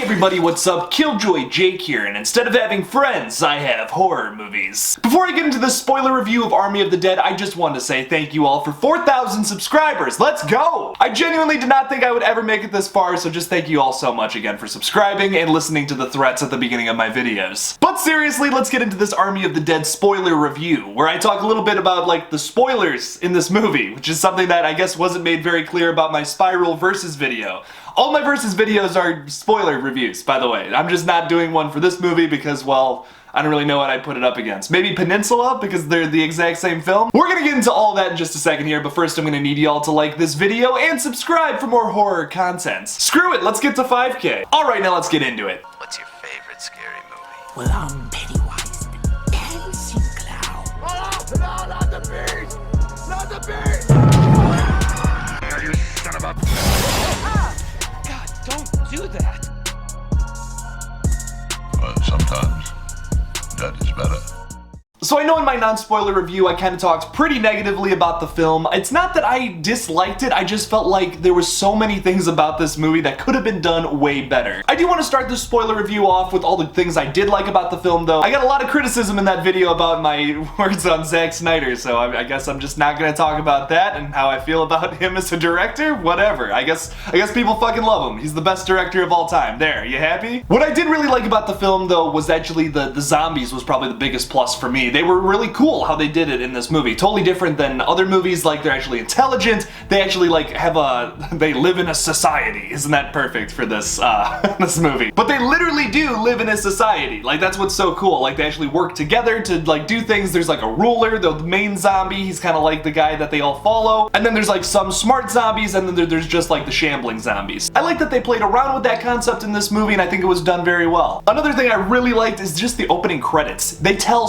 everybody, what's up? KillJoy Jake here, and instead of having friends, I have horror movies. Before I get into this spoiler review of Army of the Dead, I just wanted to say thank you all for 4,000 subscribers. Let's go! I genuinely did not think I would ever make it this far, so just thank you all so much again for subscribing and listening to the threats at the beginning of my videos. But seriously, let's get into this Army of the Dead spoiler review, where I talk a little bit about like the spoilers in this movie, which is something that I guess wasn't made very clear about my Spiral Versus video. All my Versus videos are spoiler reviews, by the way. I'm just not doing one for this movie because, well, I don't really know what I'd put it up against. Maybe Peninsula, because they're the exact same film? We're gonna get into all that in just a second here, but first I'm gonna need y'all to like this video and subscribe for more horror content. Screw it, let's get to 5K. Alright, now let's get into it. What's your favorite scary movie? Well, I'm Pennywise the dancing clown. Oh, no, not the beast! Not the beast! You son of a... God, don't do that. But sometimes that is better. So I know in my non-spoiler review I kind of talked pretty negatively about the film. It's not that I disliked it, I just felt like there was so many things about this movie that could have been done way better. I do want to start this spoiler review off with all the things I did like about the film though. I got a lot of criticism in that video about my words on Zack Snyder, so I guess I'm just not going to talk about that and how I feel about him as a director. Whatever. I guess people fucking love him. He's the best director of all time. There, you happy? What I did really like about the film though was actually the zombies was probably the biggest plus for me. They were really cool how they did it in this movie. Totally different than other movies, like they're actually intelligent, they actually like they live in a society. Isn't that perfect for this, this movie? But they literally do live in a society. Like that's what's so cool. Like they actually work together to like do things. There's like a ruler, the main zombie, he's kind of like the guy that they all follow. And then there's like some smart zombies and then there's just like the shambling zombies. I like that they played around with that concept in this movie and I think it was done very well. Another thing I really liked is just the opening credits. They tell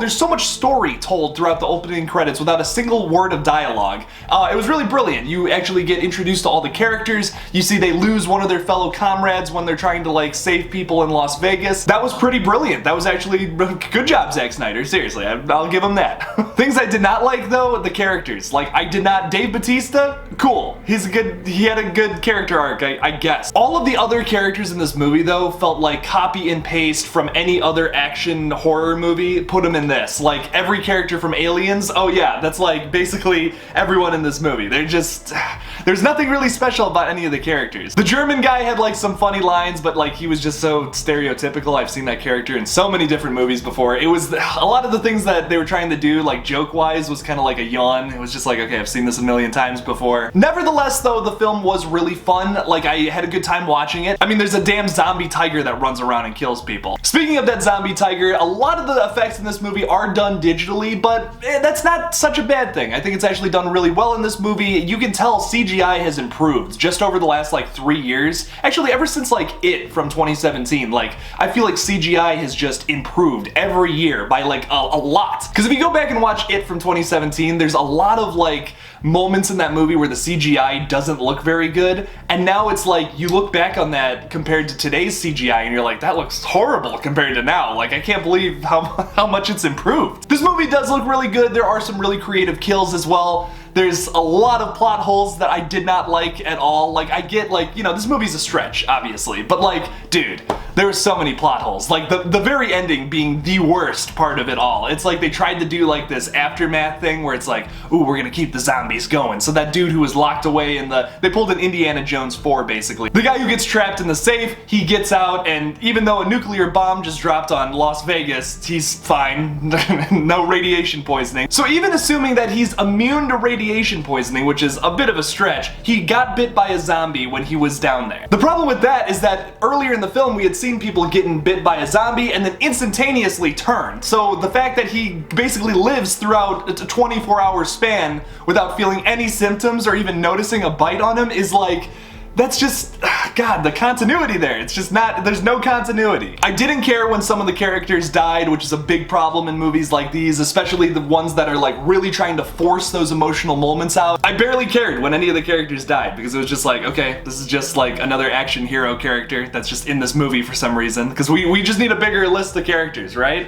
there's so much story told throughout the opening credits without a single word of dialogue. It was really brilliant. You actually get introduced to all the characters. You see they lose one of their fellow comrades when they're trying to like save people in Las Vegas. That was pretty brilliant. That was actually good job, Zack Snyder. Seriously, I'll give him that. Things I did not like though, the characters. Like Dave Bautista, cool. He had a good character arc, I guess. All of the other characters in this movie though felt like copy and paste from any other action horror movie, put them in this. Like every character from Aliens, oh yeah, that's like basically everyone in this movie. There's nothing really special about any of the characters. The German guy had like some funny lines, but like he was just so stereotypical. I've seen that character in so many different movies before. It was a lot of the things that they were trying to do, like joke-wise, was kind of like a yawn. It was just like, okay, I've seen this a million times before. Nevertheless though, the film was really fun. Like I had a good time watching it. I mean, there's a damn zombie tiger that runs around and kills people. Speaking of that zombie tiger, a lot of the effects in this movie are done digitally, but that's not such a bad thing. I think it's actually done really well in this movie. You can tell CGI has improved just over the last like 3 years. Actually, ever since like It from 2017, like I feel like CGI has just improved every year by like a lot. Because if you go back and watch It from 2017, there's a lot of like moments in that movie where the CGI doesn't look very good, and now it's like you look back on that compared to today's CGI and you're like, that looks horrible compared to now. Like I can't believe how much it's improved. This movie does look really good. There are some really creative kills as well. There's a lot of plot holes that I did not like at all. Like I get like, you know, this movie's a stretch, obviously, but like, dude, there were so many plot holes. Like the very ending being the worst part of it all. It's like they tried to do like this aftermath thing where it's like, ooh, we're gonna keep the zombies going. So that dude who was locked away in they pulled an Indiana Jones 4 basically. The guy who gets trapped in the safe, he gets out, and even though a nuclear bomb just dropped on Las Vegas, he's fine. No radiation poisoning. So even assuming that he's immune to radiation poisoning, which is a bit of a stretch, he got bit by a zombie when he was down there. The problem with that is that earlier in the film we had seen people getting bit by a zombie and then instantaneously turn. So the fact that he basically lives throughout a 24-hour span without feeling any symptoms or even noticing a bite on him is like, that's just, God, the continuity there. It's just not, there's no continuity. I didn't care when some of the characters died, which is a big problem in movies like these, especially the ones that are like really trying to force those emotional moments out. I barely cared when any of the characters died because it was just like, okay, this is just like another action hero character that's just in this movie for some reason, because we just need a bigger list of characters, right?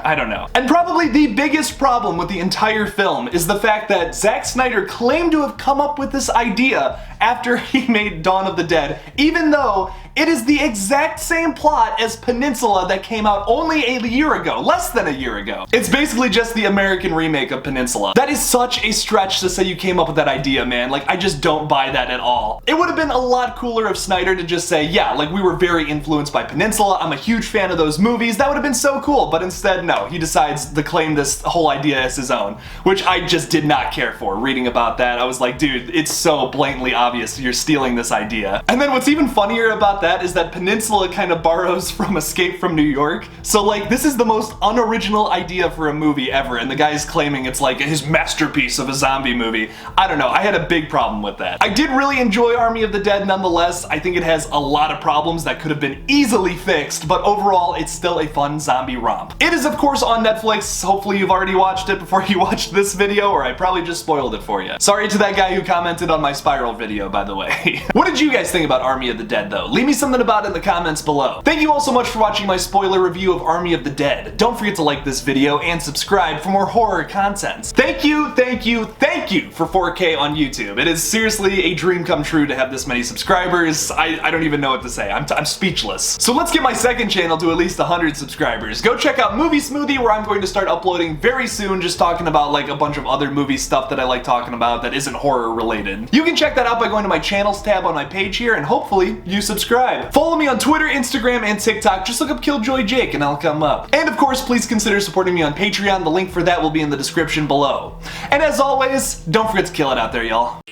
I don't know. And probably the biggest problem with the entire film is the fact that Zack Snyder claimed to have come up with this idea after he made Dawn of the Dead, even though It is the exact same plot as Peninsula that came out only a year ago, less than a year ago. It's basically just the American remake of Peninsula. That is such a stretch to say you came up with that idea, man. Like, I just don't buy that at all. It would have been a lot cooler of Snyder to just say, yeah, like, we were very influenced by Peninsula, I'm a huge fan of those movies, that would have been so cool, but instead, no, he decides to claim this whole idea as his own, which I just did not care for. Reading about that, I was like, dude, it's so blatantly obvious you're stealing this idea. And then what's even funnier about that is that Peninsula kind of borrows from Escape from New York, so like, this is the most unoriginal idea for a movie ever, and the guy's claiming it's like his masterpiece of a zombie movie. I don't know, I had a big problem with that. I did really enjoy Army of the Dead nonetheless. I think it has a lot of problems that could have been easily fixed, but overall, it's still a fun zombie romp. It is, of course, on Netflix. Hopefully you've already watched it before you watched this video, or I probably just spoiled it for you. Sorry to that guy who commented on my Spiral video, by the way. What did you guys think about Army of the Dead, though? Leave me something about it in the comments below. Thank you all so much for watching my spoiler review of Army of the Dead. Don't forget to like this video and subscribe for more horror content. Thank you for 4K on YouTube. It is seriously a dream come true to have this many subscribers. I don't even know what to say. I'm speechless. So let's get my second channel to at least 100 subscribers. Go check out Movie Smoothie, where I'm going to start uploading very soon, just talking about like a bunch of other movie stuff that I like talking about that isn't horror related. You can check that out by going to my channels tab on my page here, and hopefully you subscribe. Follow me on Twitter, Instagram, and TikTok. Just look up KillJoy Jake and I'll come up. And of course, please consider supporting me on Patreon. The link for that will be in the description below. And as always, don't forget to kill it out there, y'all.